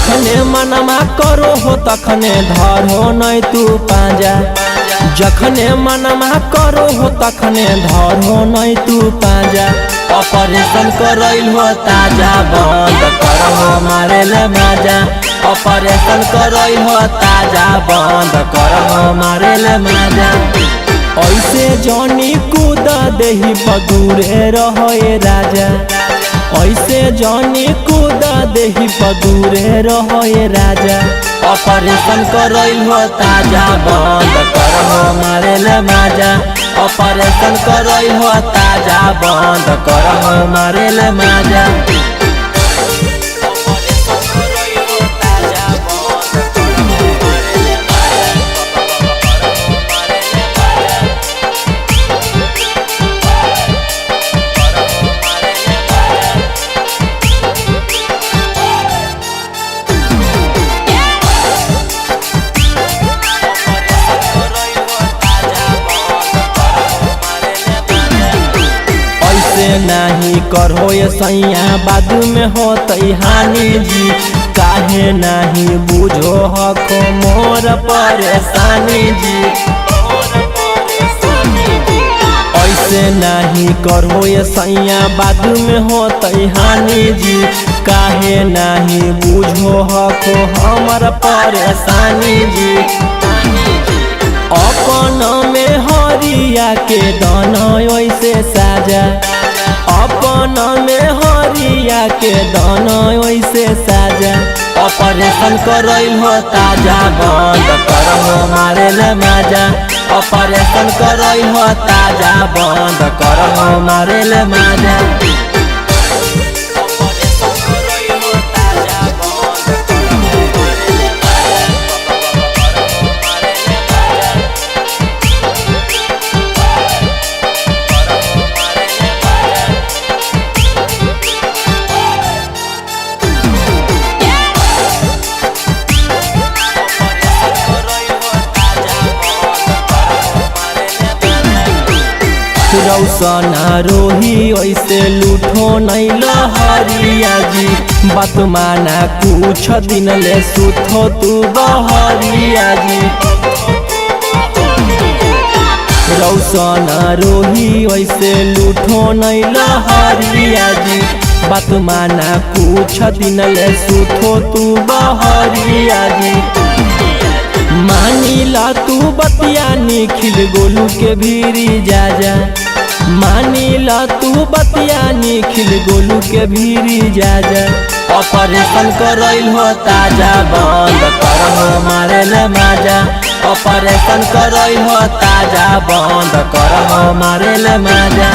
जखने मनमा करो हो तखने धरो नहीं तू पाजा। जखने मनमा करो हो तखने धरो नहीं तू पाजा। ऑपरेशन करैल हो ताजा बंद करहो मारेल माजा। ऑपरेशन करैल हो ताजा बंद करहो मारेल माजा। ऐसे जानी कूद देही बदूरे रहे राजा। ऐसे जानी कूद देही बदूरे रहे राजा। ऑपरेशन करैल हो ताजा बंद करहो मारेल माजा। ऑपरेशन करैल हो ताजा बंद करहो मारेल माजा। नहीं करहो ये सैया बाद में होतई हानि जी। काहे नहीं बुझो हको मोर परेशानी जी। ऐसे नहीं करहो ये सैया बाद में होतई हानि जी। काहे नहीं बुझो हको हमर परेशानी जी। अपन में हरिया के दाना ऐसे साजा। अपन में हरिया के दाना ऐसे साजा। ऑपरेशन करैल हो ताजा बंद करहो मारेल माजा। ऑपरेशन करैल हो ताजा बंद करहो मारेल माजा। रौसना रोही ऐसे लूठो नहीं लहरिया जी। बात माना कुछ दिन ले सुथो तू बहरिया जी। रौसना रोही ऐसे लूठो नहीं लहरिया जी। बात माना कुछ दिन ले सुथो तू बहरिया जी। मानीला तू बतिया निखिल गोलू के भीरी जा जा। मानीला तू बतिया निखिल गोलू के भीरी जा जा। ऑपरेशन करैल हो ताजा बंद करहो मारेल माजा। ऑपरेशन करैल हो ताजा बंद करहो मारेल माजा।